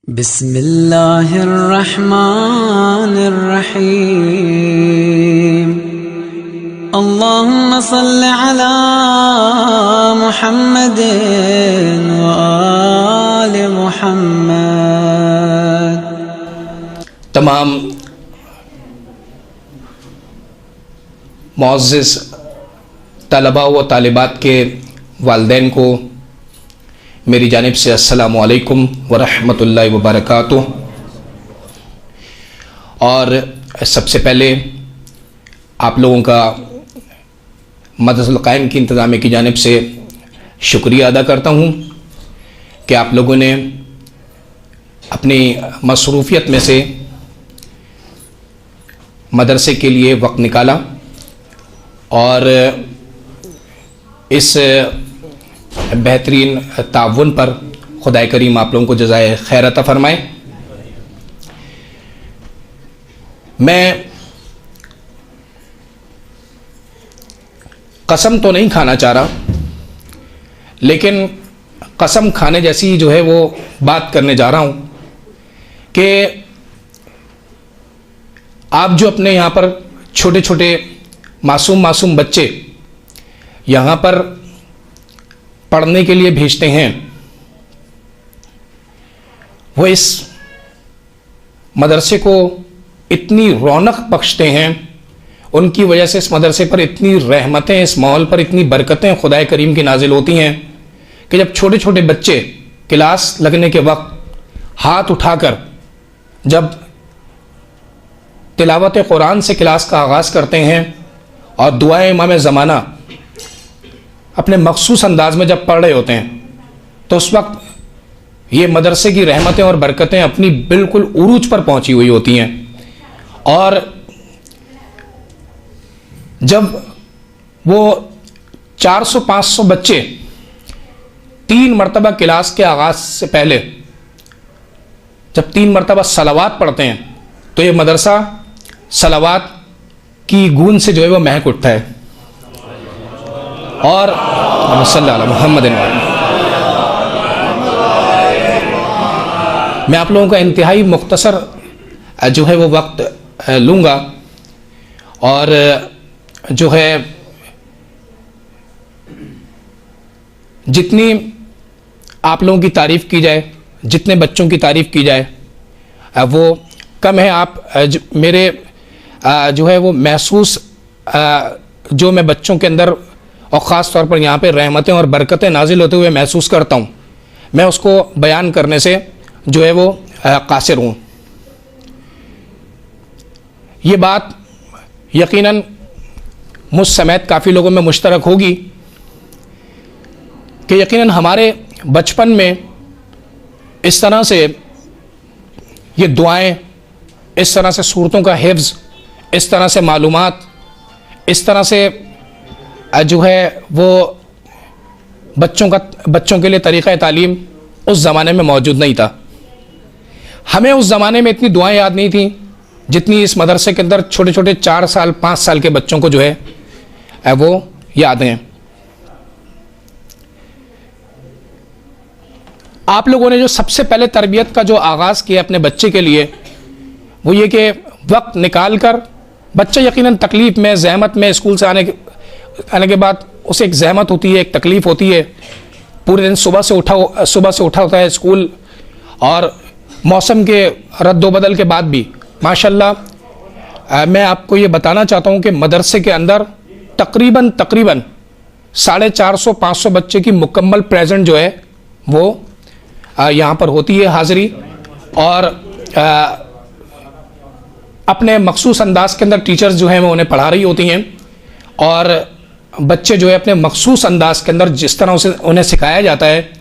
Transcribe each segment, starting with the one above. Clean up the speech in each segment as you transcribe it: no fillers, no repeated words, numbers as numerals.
बिस्मिल्लाहिर्रहमानिर्रहीम। अल्लाहुम्मा सल्लि अला मुहम्मदिन व आलि मुहम्मद। तमाम मुअज़्ज़िज़ तलबा व तालिबात के वालिदैन को मेरी जानिब से अस्सलामु अलैकुम व रहमतुल्लाहि व बरकातुहू। और सबसे पहले आप लोगों का मदरसतुल क़ाइम की इंतज़ामिया की जानिब से शुक्रिया अदा करता हूँ कि आप लोगों ने अपनी मसरूफ़ियत में से मदरसे के लिए वक्त निकाला और इस बेहतरीन ताउन पर खुदाए करीम आप लोगों को जज़ाए खैर अता फ़रमाए। मैं कसम तो नहीं खाना चाह रहा, लेकिन कसम खाने जैसी जो है वो बात करने जा रहा हूँ कि आप जो अपने यहाँ पर छोटे छोटे मासूम बच्चे यहाँ पर पढ़ने के लिए भेजते हैं, वो इस मदरसे को इतनी रौनक बख्शते हैं, उनकी वजह से इस मदरसे पर इतनी रहमतें, इस माहौल पर इतनी बरकतें खुदाए करीम की नाजिल होती हैं कि जब छोटे छोटे बच्चे क्लास लगने के वक्त हाथ उठाकर जब तिलावत कुरान से क्लास का आगाज़ करते हैं और दुआए इमाम ज़माना अपने मखसूस अंदाज में जब पढ़ रहे होते हैं, तो उस वक्त ये मदरसे की रहमतें और बरकतें अपनी बिल्कुल उरूज पर पहुंची हुई होती हैं। और जब वो 400-500 बच्चे 3 मरतबा क्लास के आगाज़ से पहले जब 3 मरतबा सलावात पढ़ते हैं, तो ये मदरसा सलावात की गूंज से जो है वो महक उठता है। और सल्लल्लाहु मोहम्मद, मैं आप लोगों का इंतहाई मुख्तसर जो है वो वक्त लूँगा और जो है जितनी आप लोगों की तारीफ़ की जाए, जितने बच्चों की तारीफ़ की जाए वो कम है। आप मेरे जो है वो महसूस जो मैं बच्चों के अंदर और ख़ास तौर पर यहाँ पे रहमतें और बरकतें नाजिल होते हुए महसूस करता हूँ, मैं उसको बयान करने से जो है वो कासिर हूँ। ये बात यकीनन मुझ समेत काफ़ी लोगों में मुश्तरक होगी कि यकीनन हमारे बचपन में इस तरह से ये दुआएं, इस तरह से सूरतों का हिफ्ज़, इस तरह से मालूमात, इस तरह से जो है वो बच्चों के लिए तरीक़ा तालीम उस ज़माने में मौजूद नहीं था। हमें उस ज़माने में इतनी दुआएं याद नहीं थी जितनी इस मदरसे के अंदर छोटे छोटे 4 साल 5 साल के बच्चों को जो है वो याद हैं। आप लोगों ने जो सबसे पहले तरबियत का जो आगाज़ किया अपने बच्चे के लिए, वो ये कि वक्त निकाल कर, बच्चा यकीनन तकलीफ़ में, ज़हमत में, स्कूल से आने के बाद उसे एक ज़हमत होती है, एक तकलीफ़ होती है, पूरे दिन सुबह से उठा होता है स्कूल, और मौसम के रद्दोबदल के बाद भी माशाल्लाह मैं आपको ये बताना चाहता हूँ कि मदरसे के अंदर तकरीबन 450-500 बच्चे की मुकम्मल प्रेजेंट जो है वो यहाँ पर होती है हाज़िरी, और अपने मखसूस अंदाज के अंदर टीचर्स जो हैं वो उन्हें पढ़ा रही होती हैं, और बच्चे जो है अपने मखसूस अंदाज के अंदर जिस तरह उसे उन्हें सिखाया जाता है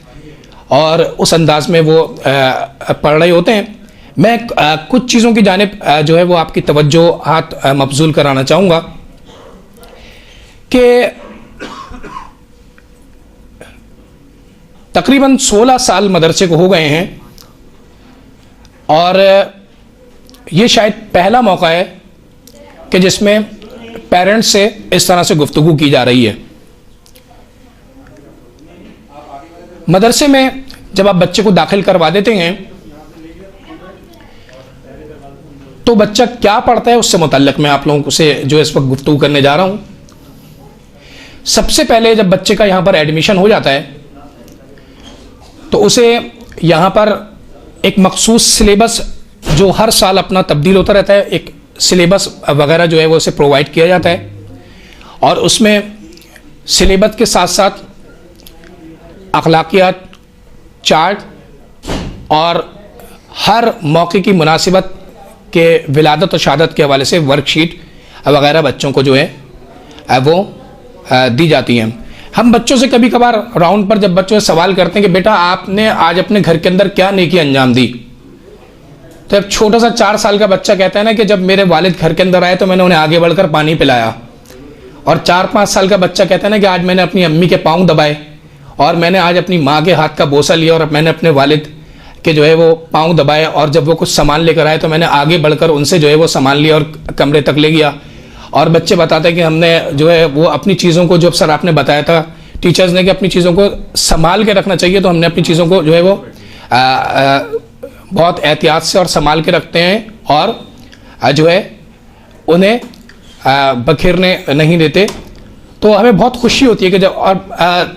और उस अंदाज में वो पढ़ रहे होते हैं। मैं कुछ चीज़ों की जानिब जो है वो आपकी तवज्जो हाथ मबजूल कराना चाहूँगा कि तकरीबन 16 साल मदरसे को हो गए हैं, और ये शायद पहला मौका है कि जिसमें पेरेंट्स से इस तरह से गुफ्तगू की जा रही है। मदरसे में जब आप बच्चे को दाखिल करवा देते हैं तो बच्चा क्या पढ़ता है उससे मुतल्लिक मैं आप लोगों से जो इस वक्त गुफ्तगू करने जा रहा हूं। सबसे पहले जब बच्चे का यहां पर एडमिशन हो जाता है तो उसे यहां पर एक मखसूस सिलेबस जो हर साल अपना तब्दील होता रहता है, एक सिलेबस वगैरह जो है वो उसे प्रोवाइड किया जाता है और उसमें सिलेबस के साथ साथ अखलाकियात, चार्ट और हर मौके की मुनासिबत के विलादत और शहादत के हवाले से वर्कशीट वगैरह बच्चों को जो है वो दी जाती हैं। हम बच्चों से कभी कभार राउंड पर जब बच्चों से सवाल करते हैं कि बेटा आपने आज अपने घर के अंदर क्या नेकी अंजाम दी, तो एक छोटा सा 4 साल का बच्चा कहता है ना कि जब मेरे वालिद घर के अंदर आए तो मैंने उन्हें आगे बढ़कर पानी पिलाया। और 4-5 साल का बच्चा कहता है ना कि आज मैंने अपनी अम्मी के पाँव दबाए और मैंने आज अपनी माँ के हाथ का बोसा लिया और मैंने अपने वालिद के जो है वो पाँव दबाए और जब वो कुछ सामान लेकर आए तो मैंने आगे बढ़कर उनसे जो है वो सामान लिया और कमरे तक ले गया। और बच्चे बताते हैं कि हमने जो है वो अपनी चीज़ों को, जो सर आपने बताया था टीचर्स ने कि अपनी चीज़ों को संभाल के रखना चाहिए, तो हमने अपनी चीज़ों को जो है वो बहुत एहतियात से और संभाल के रखते हैं और जो है उन्हें बखेरने नहीं देते। तो हमें बहुत खुशी होती है कि जब और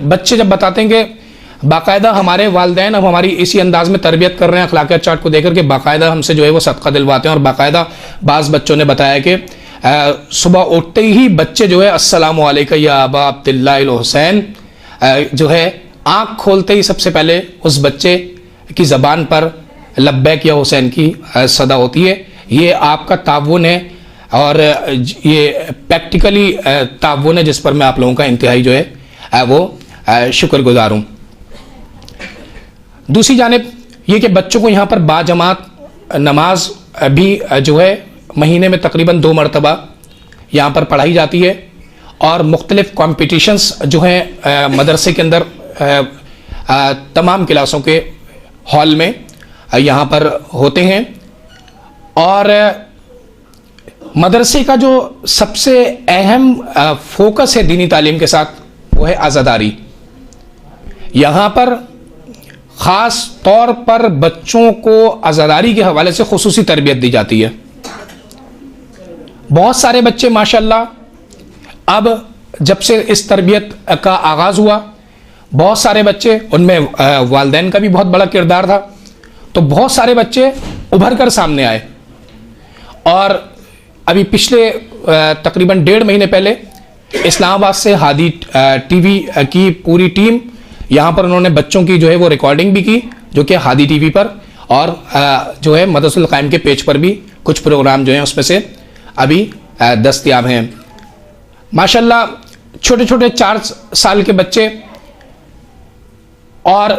बच्चे जब बताते हैं कि बाकायदा हमारे वालिदैन अब हमारी इसी अंदाज में तरबियत कर रहे हैं, अखलाकियात चार्ट को देकर के बाकायदा हमसे जो है वो सदका दिलवाते हैं। और बाकायदा बाज़ बच्चों ने बताया कि सुबह उठते ही बच्चे जो है अस्सलामु अलैका या अबा अब्दुल्लाह हुसैन जो है आँख खोलते ही सबसे पहले उस बच्चे की ज़बान पर लब्बैक या हुसैन की सदा होती है। ये आपका ताउन है और ये प्रैक्टिकली ताउन है जिस पर मैं आप लोगों का इंतहाई जो है वो शुक्रगुजार हूँ। दूसरी जानिब ये कि बच्चों को यहाँ पर बाजमात नमाज भी जो है महीने में तकरीबन 2 मरतबा यहाँ पर पढ़ाई जाती है और मुख्तलिफ कॉम्पिटिशन्स जो हैं मदरसे के अंदर तमाम क्लासों के हॉल में यहाँ पर होते हैं। और मदरसे का जो सबसे अहम फोकस है दीनी तालीम के साथ वो है आज़ादारी। यहाँ पर ख़ास तौर पर बच्चों को आज़ादारी के हवाले से खुसूसी तरबियत दी जाती है। बहुत सारे बच्चे माशाल्लाह अब जब से इस तरबियत का आगाज़ हुआ, बहुत सारे बच्चे, उनमें वालिदैन का भी बहुत बड़ा किरदार था, तो बहुत सारे बच्चे उभर कर सामने आए। और अभी पिछले तकरीबन 1.5 महीने पहले इस्लामाबाद से हादी टीवी की पूरी टीम यहाँ पर उन्होंने बच्चों की जो है वो रिकॉर्डिंग भी की, जो कि हादी टीवी पर और जो है मदरसुल क़ाइम के पेज पर भी कुछ प्रोग्राम जो हैं उसमें से अभी दस्तयाब हैं। माशाल्लाह छोटे छोटे 4 साल के बच्चे और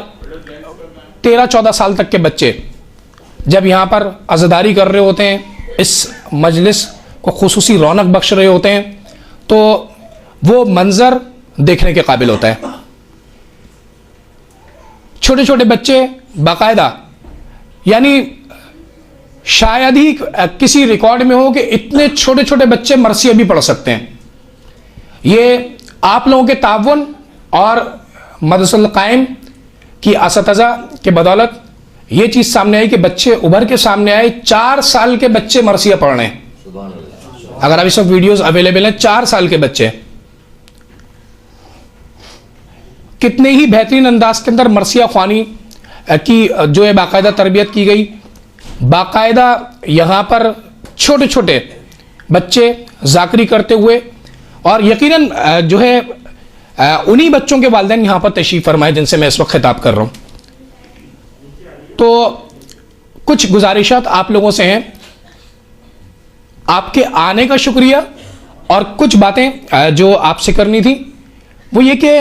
13-14 साल तक के बच्चे जब यहाँ पर अज़ादारी कर रहे होते हैं, इस मजलिस को खुसूसी रौनक बख्श रहे होते हैं, तो वो मंज़र देखने के काबिल होता है। छोटे छोटे बच्चे बाकायदा, यानी शायद ही किसी रिकॉर्ड में हो कि इतने छोटे छोटे बच्चे मरसिया भी पढ़ सकते हैं। ये आप लोगों के ताउन और मदरसुल क़ाइम की असतज़ा के बदौलत ये चीज़ सामने आई कि बच्चे उभर के सामने आए। 4 साल के बच्चे मरसिया पढ़ रहे हैं। अगर अभी सब वीडियोस अवेलेबल हैं, 4 साल के बच्चे कितने ही बेहतरीन अंदाज के अंदर मरसिया ख्वानी की जो है बाकायदा तरबियत की गई। बाकायदा यहाँ पर छोटे छोटे बच्चे ज़ाकरी करते हुए, और यकीनन जो है उन्हीं बच्चों के वालिदैन यहाँ पर तशरीफ़ फरमाए जिनसे मैं इस वक्त खिताब कर रहा हूँ। तो कुछ गुजारिशात आप लोगों से हैं, आपके आने का शुक्रिया, और कुछ बातें जो आपसे करनी थी वो ये कि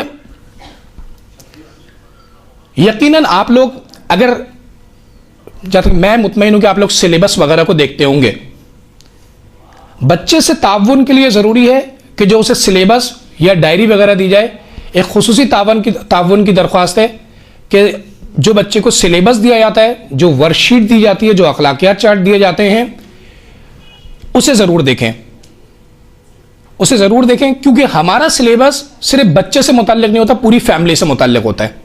यकीनन आप लोग, अगर जब तक मैं मुतमईन हूं कि आप लोग सिलेबस वगैरह को देखते होंगे, बच्चे से ताउन के लिए ज़रूरी है कि जो उसे सिलेबस या डायरी वगैरह दी जाए। एक खुसूसी ताउन की दरख्वास्त है कि जो बच्चे को सिलेबस दिया जाता है, जो वर्कशीट दी जाती है, जो अखलाकियात चार्ट दिए जाते हैं, उसे ज़रूर देखें, उसे ज़रूर देखें, क्योंकि हमारा सिलेबस सिर्फ बच्चे से मुताल्लिक नहीं होता, पूरी फैमिली से मुताल्लिक होता है।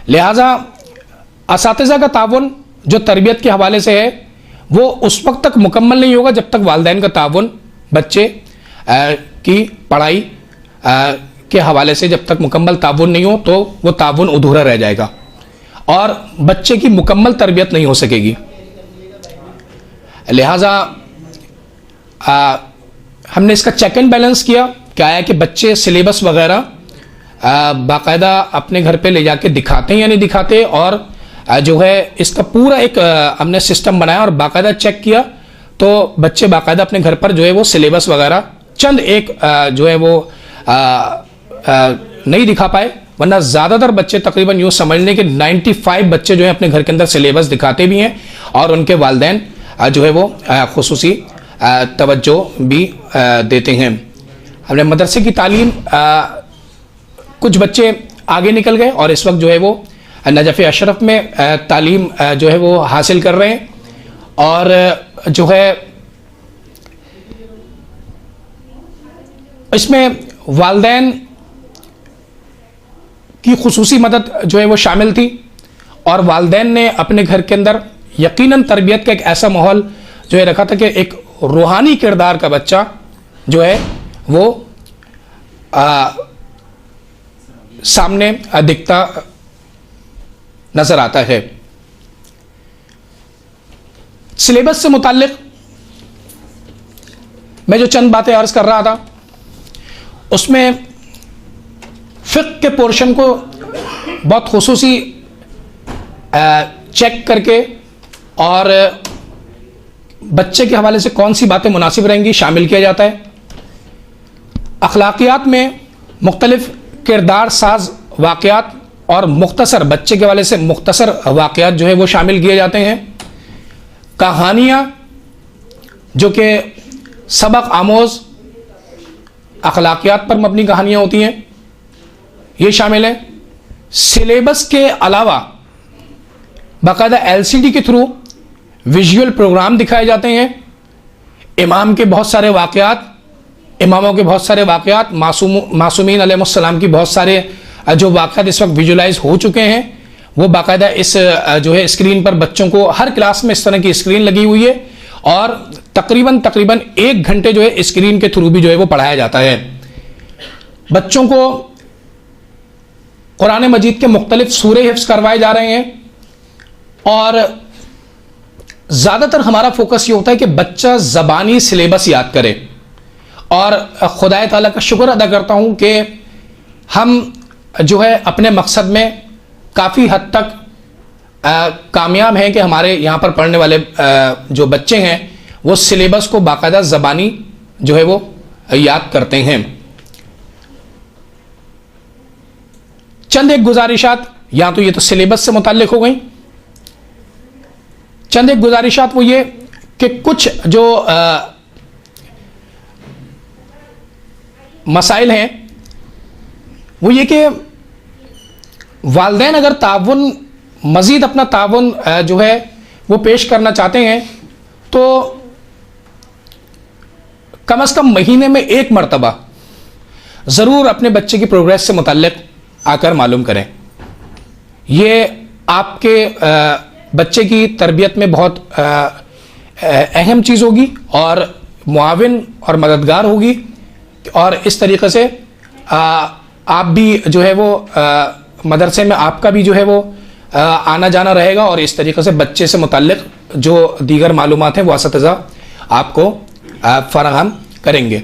लिहाजा असातिज़ा का ताउन जो तरबियत के हवाले से है वो उस वक्त तक मुकम्मल नहीं होगा जब तक वालिदैन का ताउन बच्चे की पढ़ाई के हवाले से जब तक मुकम्मल ताउन नहीं हो तो वो ताउन अधूरा रह जाएगा और बच्चे की मुकम्मल तरबियत नहीं हो सकेगी। लिहाजा हमने इसका चेक एंड बैलेंस किया, क्या है कि बच्चे सिलेबस वगैरह बाकायदा अपने घर पे ले जाके दिखाते हैं या नहीं दिखाते, और जो है इसका पूरा एक हमने सिस्टम बनाया और बाकायदा चेक किया तो बच्चे बाकायदा अपने घर पर जो है वो सिलेबस वगैरह चंद एक जो है वो नहीं दिखा पाए, वरना ज़्यादातर बच्चे तकरीबन यूँ समझ लें कि 95 बच्चे जो है अपने घर के अंदर सिलेबस दिखाते भी हैं और उनके वालिदैन जो है वो खुसूसी तवज्जो भी देते हैं। हमने मदरसे की तालीम कुछ बच्चे आगे निकल गए और इस वक्त जो है वो नजफ़ अशरफ में तालीम जो है वो हासिल कर रहे हैं और जो है इसमें वालिदैन की खुसूसी मदद जो है वो शामिल थी और वालिदैन ने अपने घर के अंदर यकीनन तरबियत का एक ऐसा माहौल जो है रखा था कि एक रूहानी किरदार का बच्चा जो है वो सामने दिखता नजर आता है। सिलेबस से मुताल्लिक मैं जो चंद बातें अर्ज कर रहा था उसमें फ़िक़्ह के पोर्शन को बहुत खुसूसी चेक करके और बच्चे के हवाले से कौन सी बातें मुनासिब रहेंगी शामिल किया जाता है। अखलाकियात में मुख्तलिफ किरदार साज वाक़यात और मुख्तसर बच्चे के हवाले से मुख्तसर वाक़यात जो है वो शामिल किए जाते हैं। कहानियाँ जो कि सबक आमोज़ अखलाकियात पर मबनी कहानियाँ होती हैं ये शामिल है। सिलेबस के अलावा बाकायदा LCD के थ्रू विजुअल प्रोग्राम दिखाए जाते हैं। इमाम के बहुत सारे वाक़यात, इमामों के बहुत सारे वाक़यात, मासूमीन अलैहिस्सलाम की बहुत सारे जो वाक़यात इस वक्त विजुलाइज हो चुके हैं वो बाकायदा इस जो है स्क्रीन पर बच्चों को हर क्लास में इस तरह की स्क्रीन लगी हुई है और तकरीबन 1 घंटे जो है स्क्रीन के थ्रू भी जो है वो पढ़ाया जाता है। बच्चों को कुरान मजीद के मुख्तलिफ सूरे हिफ्ज़ करवाए जा रहे हैं और ज़्यादातर हमारा फोकस ये होता है कि बच्चा ज़बानी सिलेबस याद करे और खुदा ताला का शुक्र अदा करता हूँ कि हम जो है अपने मकसद में काफ़ी हद तक कामयाब हैं कि हमारे यहाँ पर पढ़ने वाले जो बच्चे हैं वो सिलेबस को बाकायदा ज़बानी जो है वो याद करते हैं। चंद एक गुजारिशात, या तो ये तो सिलेबस से मुताल्लिक हो गई, चंद एक गुजारिशात वो ये कि कुछ जो मसाइल हैं वो ये कि वालिदैन अगर ताउन मज़ीद अपना ताउन जो है वो पेश करना चाहते हैं तो कम से कम महीने में 1 मरतबा ज़रूर अपने बच्चे की प्रोग्रेस से मुताल्लिक आकर मालूम करें। ये आपके बच्चे की तरबियत में बहुत अहम चीज़ होगी और मुआविन और मददगार होगी और इस तरीक़े से आप भी जो है वो मदरसे में आपका भी जो है वो आना जाना रहेगा और इस तरीके से बच्चे से मुताल्लिक जो दीगर मालूमात हैं वो असतिज़ा आपको फराहम करेंगे।